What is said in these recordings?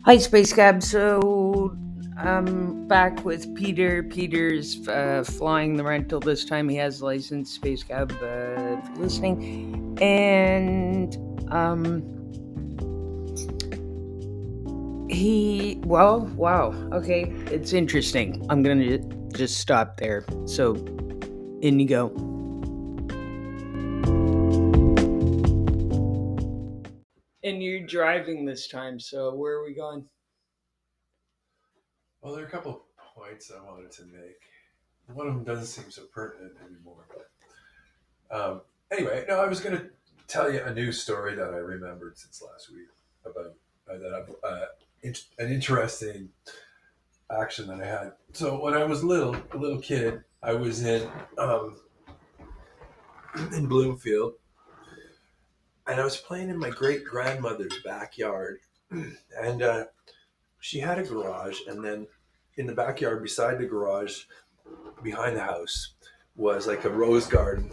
Hi, Space Cab. So I'm back with Peter. Peter's flying the rental this time. He has a license, Space Cab, for listening. And wow. Okay, it's interesting. I'm going to just stop there. So in you go. And you're driving this time. So where are we going? Well, there are a couple of points I wanted to make. One of them doesn't seem so pertinent anymore. Anyway, no, I was going to tell you a new story that I remembered since last week about an interesting action that I had. So when I was a little kid, I was in Bloomfield, and I was playing in my great grandmother's backyard, and she had a garage, and then in the backyard beside the garage behind the house was like a rose garden,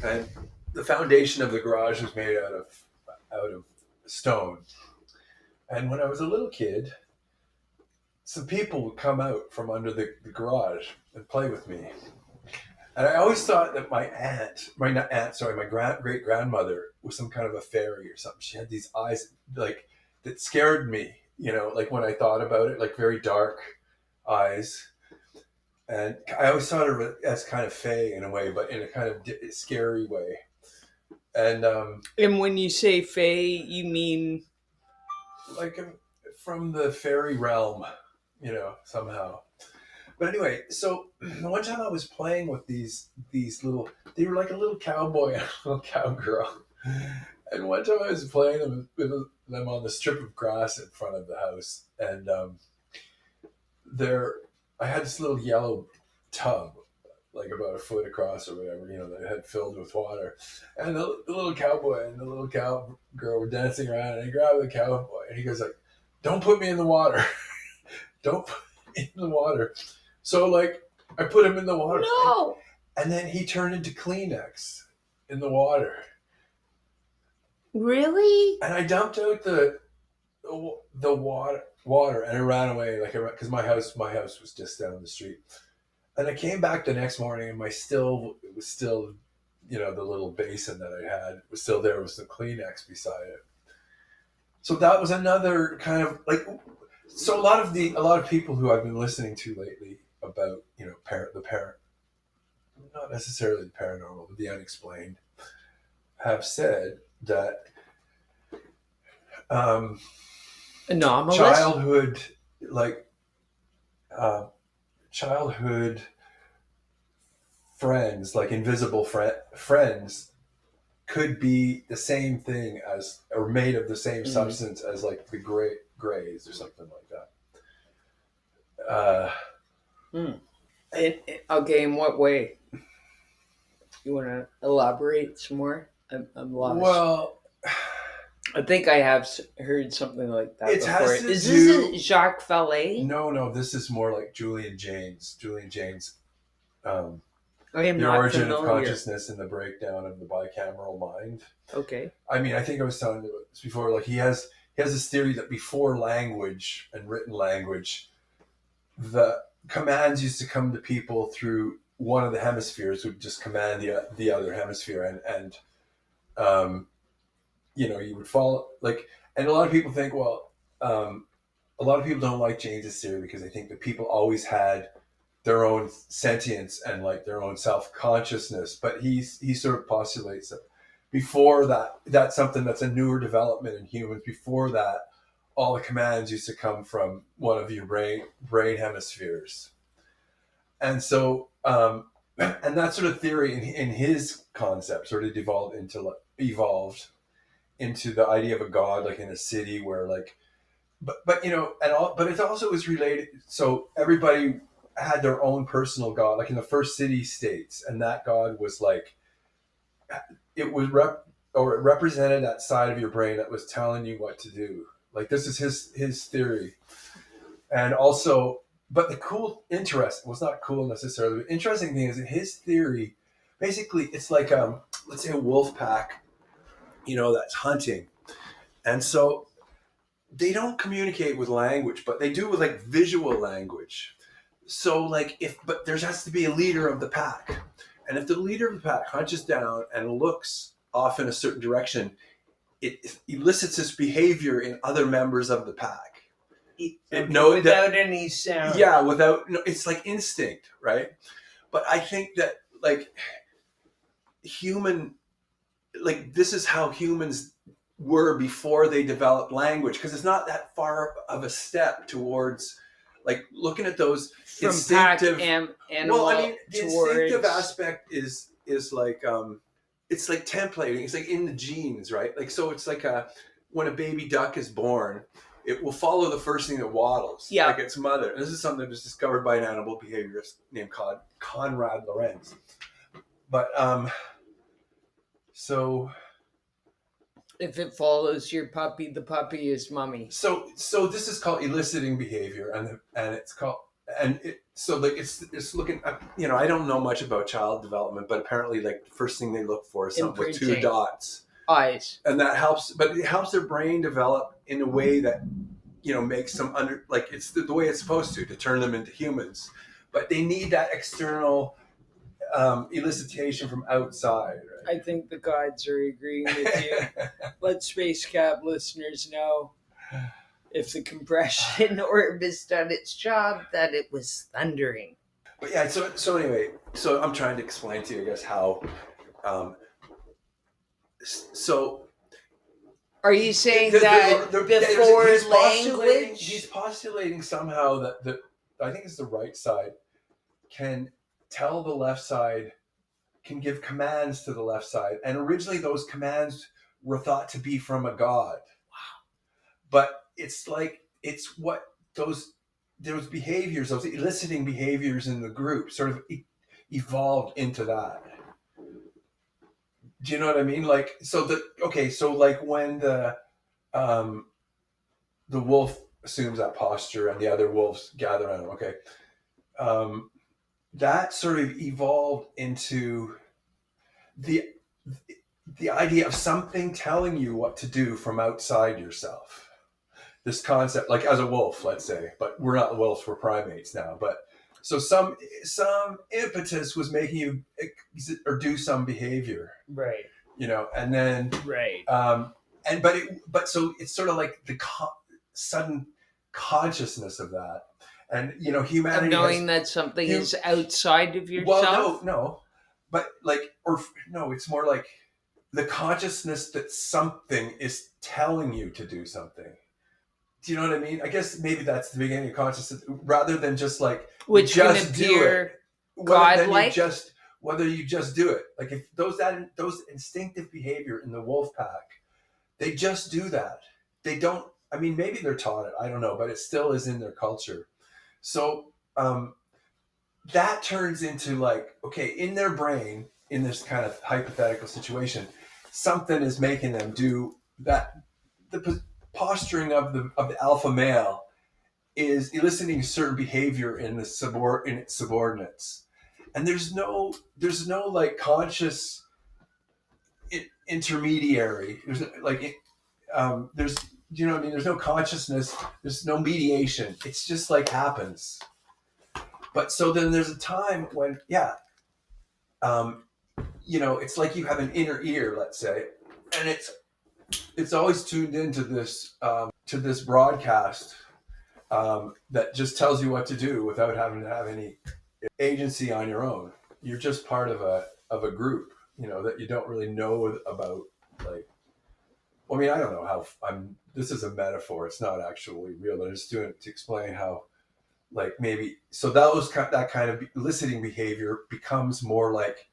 and the foundation of the garage was made out of stone. And when I was a little kid, some people would come out from under the garage and play with me. And I always thought that my great grandmother was some kind of a fairy or something. She had these eyes like that scared me, like when I thought about it, like very dark eyes. And I always thought of it as kind of fey in a way, but in a kind of scary way. And And when you say Faye, you mean. like from the fairy realm, somehow. But anyway, so one time I was playing with these little. They were like a little cowboy and a little cowgirl. And one time I was playing with them on the strip of grass in front of the house, and there I had this little yellow tub, like about a foot across or whatever, that I had filled with water. And the little cowboy and the little cowgirl were dancing around, and I grabbed the cowboy, and he goes like, "Don't put me in the water. Don't put me in the water." So like I put him in the water, No! and then he turned into Kleenex in the water, Really? and I dumped out the water, and I ran away because my house was just down the street. And I came back the next morning, and it was still, the little basin that I had was still there with some Kleenex beside it. So that was another kind of like, so a lot of people who I've been listening to lately about, the parent, not necessarily the paranormal, but the unexplained, have said that um, Anomalous? childhood, like uh, childhood friends, like invisible friends, could be the same thing as, or made of the same Mm. substance as like the grays or something like that. Mm. Okay, in what way? You want to elaborate some more? I'm lost. Well, I think I have heard something like that it before. has to Is this do. a Jacques Vallée? No, this is more like Julian Jaynes. Julian Jaynes, um, I am the not origin of familiar. consciousness and the breakdown of the bicameral mind. Okay. I mean, I think I was telling you about this before. Like he has this theory that before language and written language, the commands used to come to people through one of the hemispheres would just command the other hemisphere, and um, you would follow like, and a lot of people think, well, a lot of people don't like James's theory because they think that people always had their own sentience and like their own self consciousness, but he sort of postulates that before that's something that's a newer development in humans. Before that, all the commands used to come from one of your brain hemispheres. And so and that sort of theory in his concept sort of evolved into the idea of a god, like in a city where like, but and all, but it also was related. So everybody had their own personal god, like in the first city states, and that god was like, it was or it represented that side of your brain that was telling you what to do. Like this is his theory. And also, but the interesting, well, it's not cool necessarily, but interesting thing is that his theory, basically, it's like, let's say a wolf pack, that's hunting. And so they don't communicate with language, but they do with like visual language. So like but there has to be a leader of the pack, and if the leader of the pack hunches down and looks off in a certain direction, it elicits this behavior in other members of the pack. Without any sound. Yeah, without, no, it's like instinct, right? But I think that like this is how humans were before they developed language, because it's not that far of a step towards like looking at those from instinctive animal. Well, I mean, the instinctive aspect is like it's like templating. It's like in the genes, right? Like, so it's like when a baby duck is born, it will follow the first thing that waddles, like its mother. And this is something that was discovered by an animal behaviorist named Conrad Lorenz. But so if it follows your puppy, the puppy is mommy. So this is called eliciting behavior, and it's called so like it's looking. I don't know much about child development, but apparently like the first thing they look for is something with 2 dots, eyes, and that helps. But it helps their brain develop in a way that makes them it's the way it's supposed to turn them into humans. But they need that external elicitation from outside. Right? I think the gods are agreeing with you. Let Space Cab listeners know, if the compression orb has done its job, that it was thundering. But yeah, so anyway, so I'm trying to explain to you, I guess, how. So. Are you saying that before language? He's postulating somehow that I think it's the right side can tell the left side, can give commands to the left side. And originally those commands were thought to be from a god. Wow. But it's like, it's what those behaviors, those eliciting behaviors in the group sort of evolved into that. Do you know what I mean? Like, so like when the wolf assumes that posture and the other wolves gather around him, okay. That sort of evolved into the idea of something telling you what to do from outside yourself. This concept, like as a wolf, let's say, but we're not wolves, we're primates now. But so some impetus was making you or do some behavior, right? And then right. So it's sort of like the sudden consciousness of that. And humanity, of knowing that something is outside of yourself. Well, no, but it's more like the consciousness that something is telling you to do something. Do you know what I mean? I guess maybe that's the beginning of consciousness, rather than just like which just can appear godlike. Whether you just do it, like if those instinctive behavior in the wolf pack, they just do that. They don't. I mean, maybe they're taught it. I don't know, but it still is in their culture. So that turns into like, okay, in their brain, in this kind of hypothetical situation, something is making them do that. The posturing of the alpha male is eliciting certain behavior in its subordinates, and there's no like conscious intermediary. There's like there's. Do you know what I mean? There's no consciousness. There's no mediation. It's just like happens. But so then there's a time when, it's like you have an inner ear, let's say, and it's always tuned into this broadcast that just tells you what to do without having to have any agency on your own. You're just part of a group, that you don't really know about, like. I mean, I don't know how this is a metaphor. It's not actually real, but I'm just doing it to explain how, like, maybe, so that kind of eliciting behavior becomes more like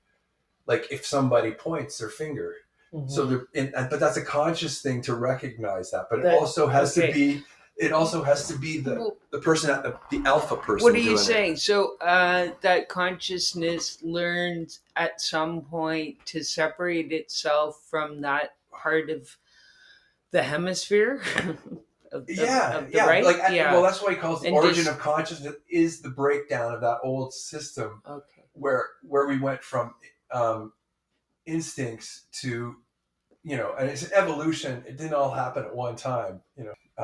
if somebody points their finger. Mm-hmm. So but that's a conscious thing to recognize that, but it also has to be the person at the alpha person. What are you saying? So that consciousness learns at some point to separate itself from that part of the hemisphere. Right? Well, that's why he calls the origin of consciousness is the breakdown of that old system. Okay. Where we went from instincts to and it's an evolution. It didn't all happen at one time.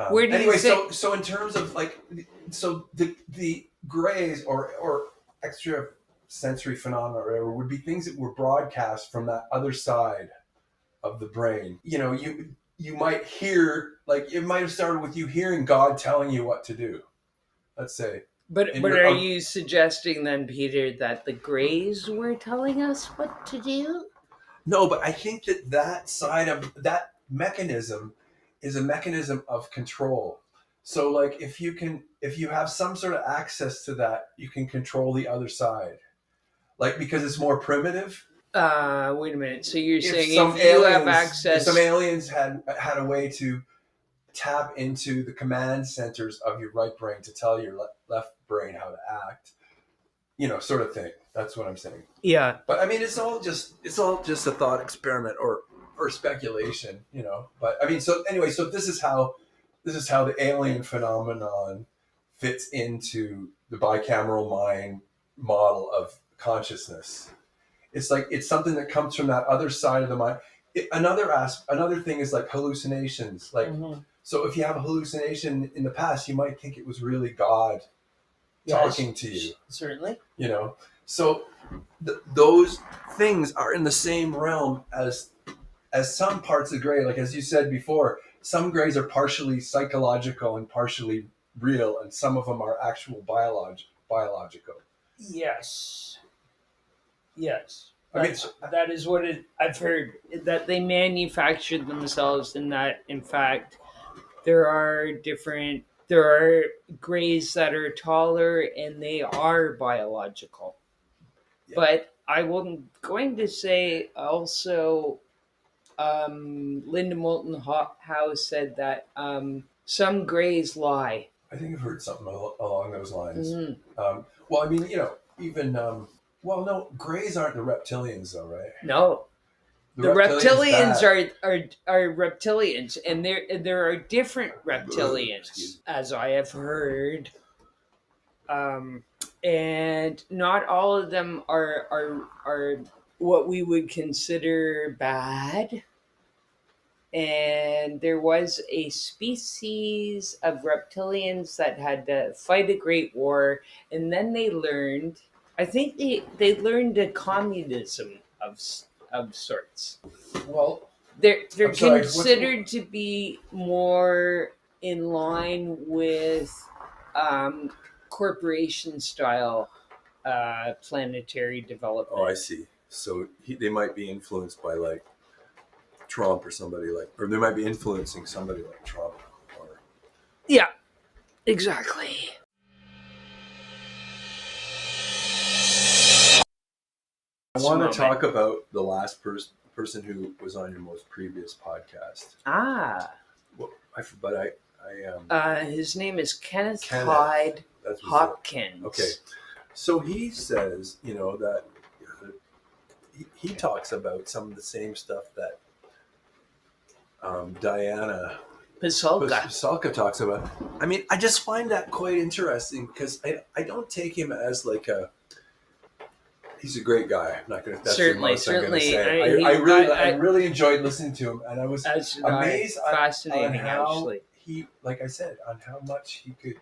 Where do you Anyway, think? so in terms of like, so the grays or extra sensory phenomena or whatever would be things that were broadcast from that other side of the brain. You might hear, like, it might have started with you hearing God telling you what to do. Let's say. But are you suggesting then, Peter, that the Greys were telling us what to do? No, but I think that side of that mechanism is a mechanism of control. So, like, if you have some sort of access to that, you can control the other side. Like, because it's more primitive. Wait a minute. So you're saying if you have access, if some aliens had a way to tap into the command centers of your right brain to tell your left brain how to act, sort of thing. That's what I'm saying. Yeah. But I mean, it's all just a thought experiment or speculation, But I mean, so anyway, so this is how the alien phenomenon fits into the bicameral mind model of consciousness. It's like it's something that comes from that other side of the mind. Another thing is like hallucinations. Like, so if you have a hallucination in the past, you might think it was really God talking to you. Certainly. So those things are in the same realm as some parts of gray. Like, as you said before, some grays are partially psychological and partially real, and some of them are actual biological. Yes. That is what I've heard, that they manufactured themselves, and that in fact there are grays that are taller and they are biological. Yeah. But I was going to say also, Linda Moulton House said that some grays lie. I think I've heard something along those lines. Mm-hmm. Well, I mean, even no, grays aren't the reptilians, though, right? No. The reptilians are reptilians, and there are different reptilians, as I have heard, and not all of them are what we would consider bad. And there was a species of reptilians that had to fight a great war, and then they learned. I think they learned a communism of sorts. Well, they're considered to be more in line with corporation style planetary development. Oh, I see. So they might be influenced by like Trump or somebody or they might be influencing somebody like Trump. Yeah, exactly. I want to talk about the last person who was on your most previous podcast. Well, his name is Kenneth Hyde Hopkins. Okay, so he says, that he talks about some of the same stuff that Diana Pasulka talks about. I mean, I just find that quite interesting because I don't take him as like he's a great guy. I'm not going to. Certainly. I really enjoyed listening to him, and I was amazed fascinating, on how actually. He, like I said, on how much he could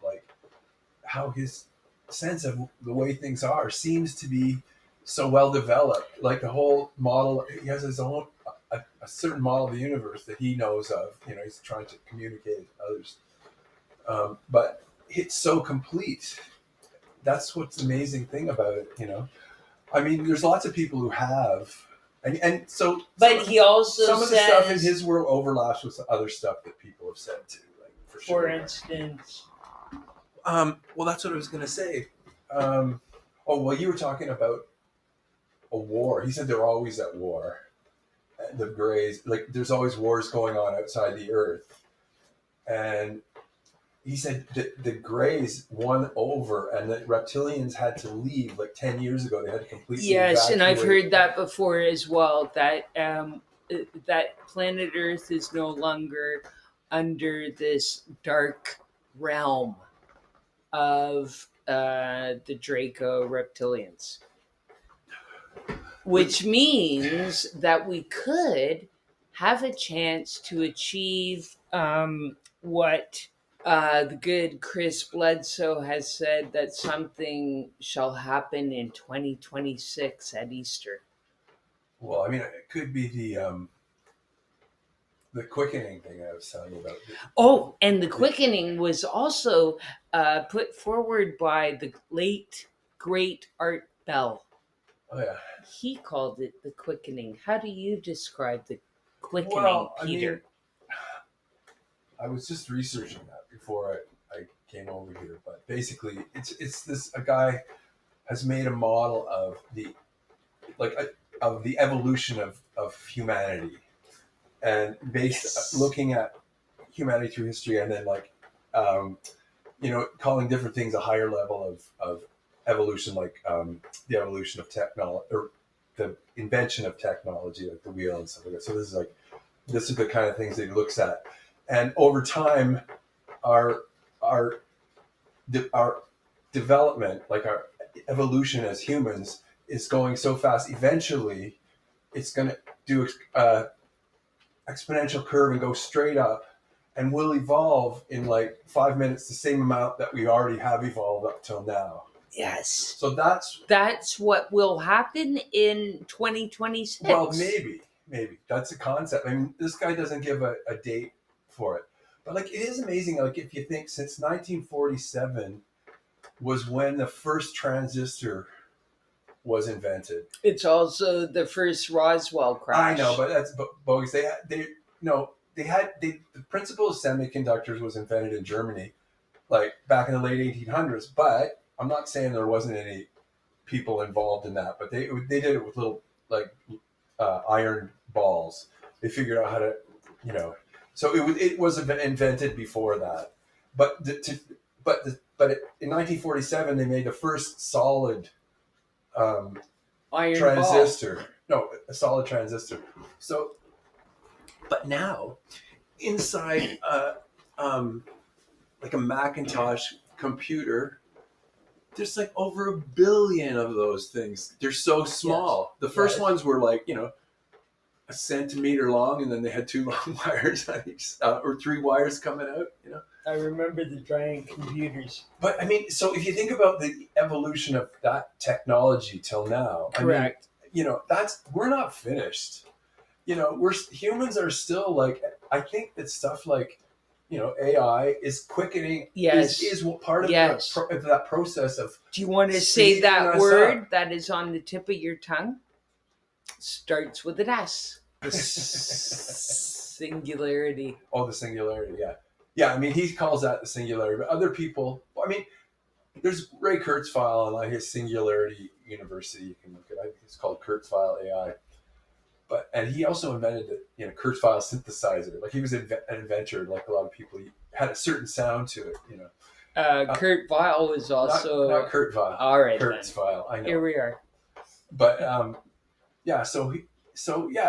how his sense of the way things are seems to be so well developed. Like the whole model, he has his own a certain model of the universe that he knows of. He's trying to communicate with others, but it's so complete. That's what's the amazing thing about it. I mean, there's lots of people who have, and so. But he also some of the stuff in his world overlaps with other stuff that people have said too. Like for instance. Well, that's what I was going to say. You were talking about a war. He said they're always at war. The Greys, like, there's always wars going on outside the Earth, and he said the Greys won over, and the reptilians had to leave like 10 years ago. They had to completely evacuate. And I've heard that before as well. That that planet Earth is no longer under this dark realm of the Draco reptilians, which means that we could have a chance to achieve what the good Chris Bledsoe has said, that something shall happen in 2026 at Easter. Well, I mean, it could be the quickening thing I was telling you about. Oh, and the quickening was also put forward by the late, great Art Bell. Oh yeah. He called it the quickening. How do you describe the quickening, Well, Peter? I mean, I was just researching that before I came over here, but basically, it's this a guy has made a model of the of the evolution of humanity, and based looking at humanity through history, and then calling different things a higher level of evolution, like the evolution of technology or the invention of technology, like the wheel and stuff like that. So this is the kind of things that he looks at, and over time, our our development, like our evolution as humans, is going so fast. Eventually, it's going to do exponential curve and go straight up, and we'll evolve in like 5 minutes the same amount that we already have evolved up till now. Yes. So that's what will happen in 2026. Well, maybe that's a concept. I mean, this guy doesn't give a date for it, but like it is amazing. Like if you think since 1947 was when the first transistor was invented. It's also the first Roswell crash. I know, but that's bogus. The principle of semiconductors was invented in Germany, like back in the late 1800s. But I'm not saying there wasn't any people involved in that, but they did it with little iron balls. They figured out how to, so it was invented before that. But in 1947 they made the first solid iron transistor. ball. No, a solid transistor. So, but now inside like a Macintosh computer, there's like over 1 billion of those things. They're so small. Yes. The first ones were like, a centimeter long, and then they had 2 long wires on each, or 3 wires coming out, I remember the giant computers. But I mean, so if you think about the evolution of that technology till now, correct. I mean, we're not finished. Humans are still like, I think that stuff like, AI is quickening. Yes, is part of that process of. Do you want to say that word that is on the tip of your tongue? Starts with an S. The singularity. Oh, the singularity. Yeah. Yeah, I mean, he calls that the singularity, but other people, I mean, there's Ray Kurzweil and his Singularity University. You can look at it. It's called Kurzweil AI. And he also invented the Kurzweil synthesizer. Like he was an inventor, like a lot of people. He had a certain sound to it, Kurt Weill was also not Kurt Weill. All right, Kurzweil. I know. Here we are. But yeah,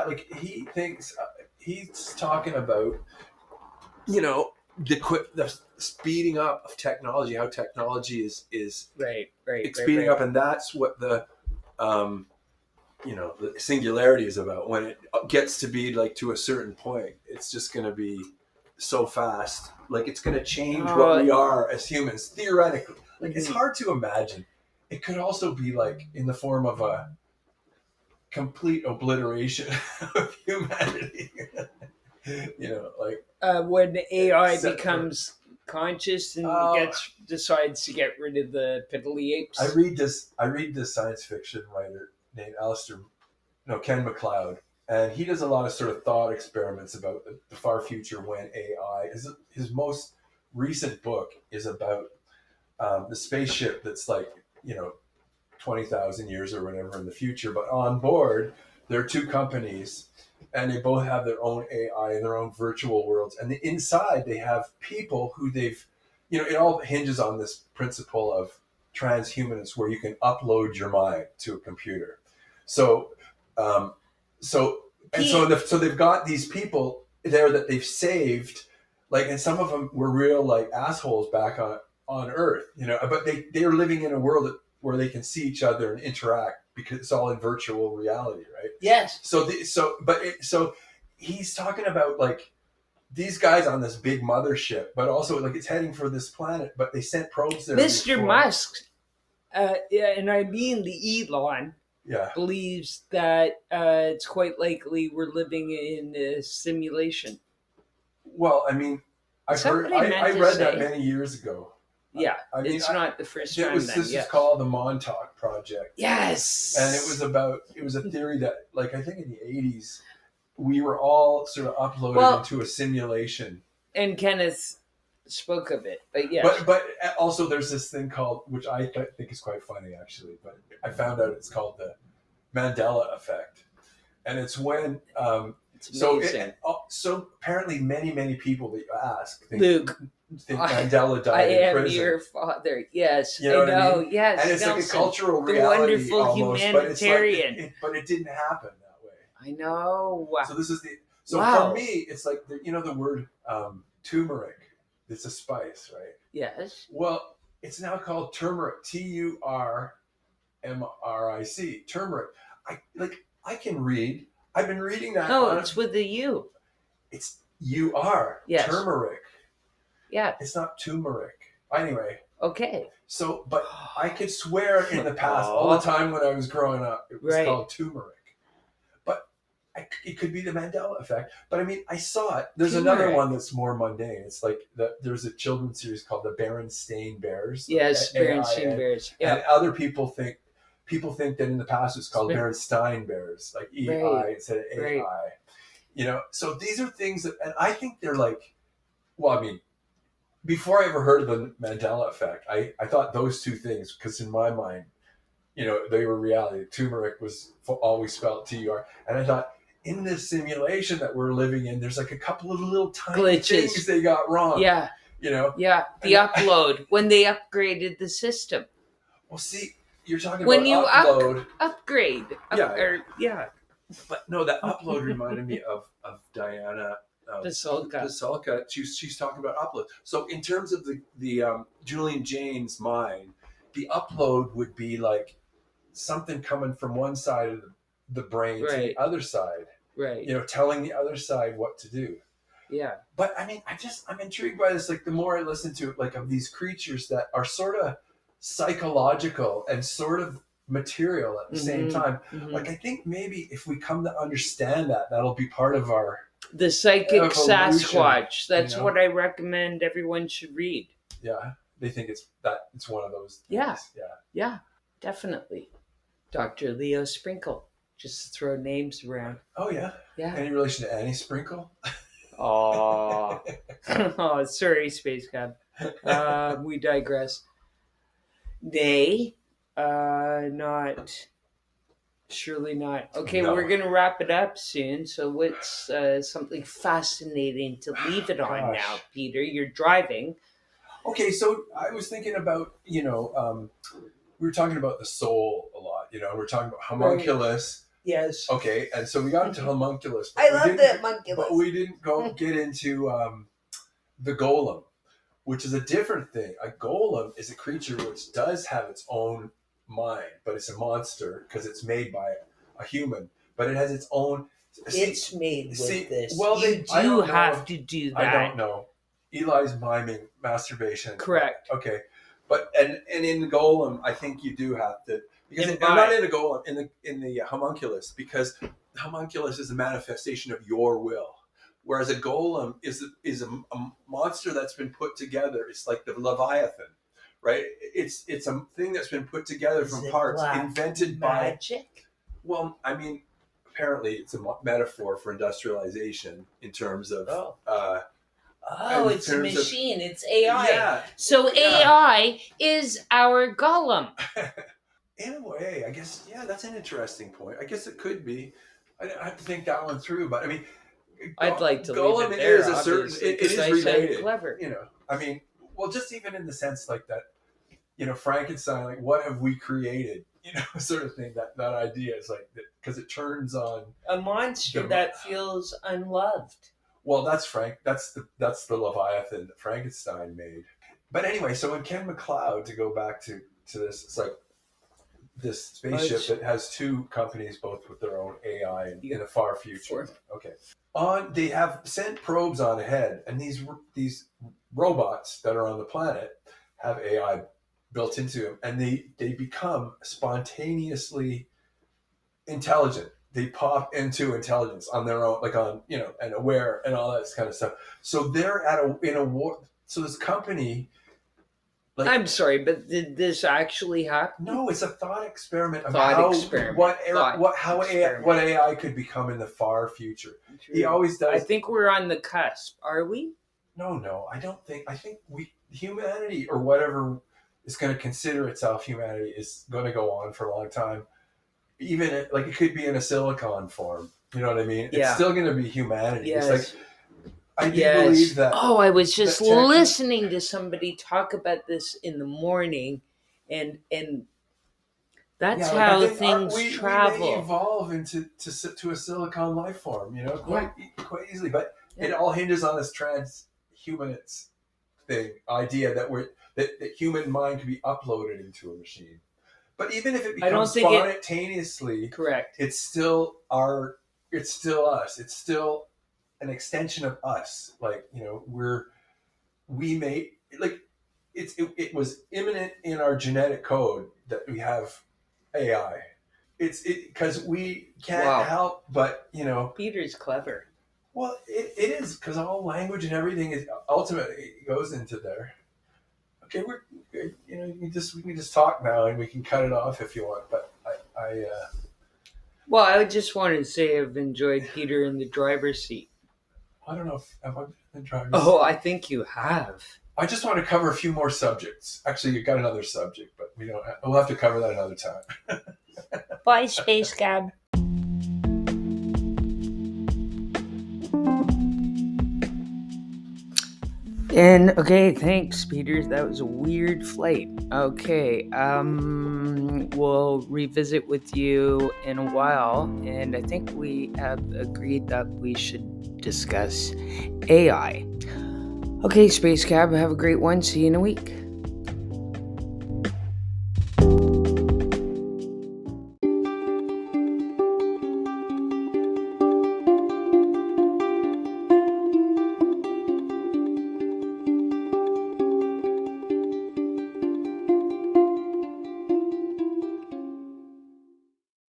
like he thinks he's talking about the speeding up of technology, how technology is speeding up, and that's what the the singularity is about. When it gets to be like to a certain point, it's just going to be so fast, like it's going to change what we are as humans theoretically. Like it's hard to imagine. It could also be like in the form of a complete obliteration of humanity. When AI becomes conscious and decides to get rid of the piddly apes. I read this science fiction writer named Ken MacLeod, and he does a lot of sort of thought experiments about the far future when AI. His most recent book is about the spaceship that's like 20,000 years or whatever in the future, but on board there are 2 companies. And they both have their own AI and their own virtual worlds. And inside they have people who they've, it all hinges on this principle of transhumanism, where you can upload your mind to a computer. So they've got these people there that they've saved, like, and some of them were real like assholes back on Earth, but they are living in a world where they can see each other and interact, because it's all in virtual reality, right? Yes. So he's talking about like these guys on this big mothership, but also like it's heading for this planet, but they sent probes there. Mr. before. Musk, and I mean the Elon, Yeah. believes that it's quite likely we're living in a simulation. Well, I mean, I read that many years ago. Yeah, I mean, it's not the first time. This is called the Montauk Project. Yes, and it was a theory that, like, I think in the 80s, we were all sort of uploaded into a simulation. And Kenneth spoke of it, but yes. But also there's this thing called, which I think is quite funny actually, but I found out it's called the Mandela effect, and it's when so apparently many people that you ask think Mandela died in prison. I am your father. Yes, you know I know. I mean? Yes, and it's Nelson, like a cultural the reality, wonderful almost, humanitarian. But it didn't happen that way. I know. So this is for me, it's like the word turmeric. It's a spice, right? Yes. Well, it's now called turmeric. TURMRIC. Turmeric. I can read. I've been reading that. No, it's with the U. It's UR. Yes. Turmeric. Yeah. It's not turmeric. Anyway. Okay. So, but I could swear in the past, all the time when I was growing up, it was called turmeric. But it could be the Mandela effect. But I mean, I saw it. There's another one that's more mundane. It's like there's a children's series called the Berenstain Bears. Yes, Berenstain Bears. Yeah. And other people think that in the past it's called Berenstain Bears, like EI instead of AI. Right. So these are things that, and I think they're like, well, I mean, before I ever heard of the Mandela effect, I thought those two things, because in my mind, they were reality. Turmeric was always spelled TUR. And I thought, in this simulation that we're living in, there's like a couple of little tiny glitches. Things they got wrong. Yeah. Yeah. The upload, when they upgraded the system. Well, see, you're talking when about you upload. Upgrade. Yeah. But no, that upload reminded me of Diana Pasulka. She's talking about upload. So in terms of the Julian Jaynes mind, the upload would be like something coming from one side of the brain to the other side. Right. Telling the other side what to do. Yeah. But I mean, I'm intrigued by this. Like the more I listen to it, like of these creatures that are sort of psychological and sort of material at the same time. Mm-hmm. Like I think maybe if we come to understand that'll be part of the psychic evolution. Sasquatch. That's what I recommend everyone should read. Yeah, they think it's one of those things. Yeah, definitely. Dr. Leo Sprinkle. Just to throw names around. Oh yeah. Any relation to Annie Sprinkle? Oh, sorry, Space Cab. We digress. Nay, surely not. Okay, no. We're going to wrap it up soon. So what's something fascinating to leave it on now, Peter? You're driving. Okay, so I was thinking about, we were talking about the soul a lot, we're talking about homunculus. Yes. Okay, and so we got into homunculus. I love the homunculus. But we didn't get into the golem, which is a different thing. A golem is a creature which does have its own mind, but it's a monster because it's made by a human. But it has its own. It's made with this. Well, you do have to do that. I don't know. Eli's miming masturbation. Correct. Okay, but and in the golem, I think you do have to. Because I'm not in the golem, in the homunculus, because the homunculus is a manifestation of your will, whereas a golem is a monster that's been put together. It's like the Leviathan, right? It's a thing that's been put together from parts invented by magic. Well, I mean, apparently it's a metaphor for industrialization in terms of. It's a machine. It's AI. Yeah. So AI is our golem. In a way, I guess, that's an interesting point. I guess it could be. I have to think that one through, but I mean, I'd like to leave it there. It is related. Clever. I mean, well, just even in the sense like that, Frankenstein, like what have we created? Sort of thing. That idea is like because it turns on a monster that feels unloved. Well, that's the Leviathan that Frankenstein made. But anyway, so in Ken MacLeod, to go back to this, it's like this spaceship that has two companies, both with their own AI in the far future. Okay. They have sent probes on ahead, and these robots that are on the planet have AI built into them, and they become spontaneously intelligent. They pop into intelligence on their own, like on, and aware and all that kind of stuff. So they're in a war. So this company. Like, I'm sorry, but did this actually happen? No, it's a thought experiment of what AI could become in the far future. True. He always does. I think we're on the cusp. Are we? No, I don't think. I think humanity, or whatever is going to consider itself humanity, is going to go on for a long time. Even it could be in a silicon form. You know what I mean? Yeah. It's still going to be humanity. Yes. It's like, I do believe that. Oh, I was just listening to somebody talk about this in the morning, and that's how things travel. We may evolve into a silicon life form, quite easily. But it all hinges on this transhumanist idea that human mind can be uploaded into a machine. But even if it becomes spontaneously, correct, it's still us. It's still an extension of us. It was imminent in our genetic code that we have AI. It's because we can't help but, Peter's clever. Well, it is, because all language and everything is ultimately goes into there. Okay, we can just talk now, and we can cut it off if you want. But Well, I just wanted to say I've enjoyed Peter in the driver's seat. I don't know if I've been in the driver's seat. Oh, I think you have. I just want to cover a few more subjects. Actually, you've got another subject, but we'll have to cover that another time. Bye, Space Gab. And okay, thanks, Peter. That was a weird flight. Okay, we'll revisit with you in a while, and I think we have agreed that we should discuss AI. Okay, Space Cab, have a great one. See you in a week.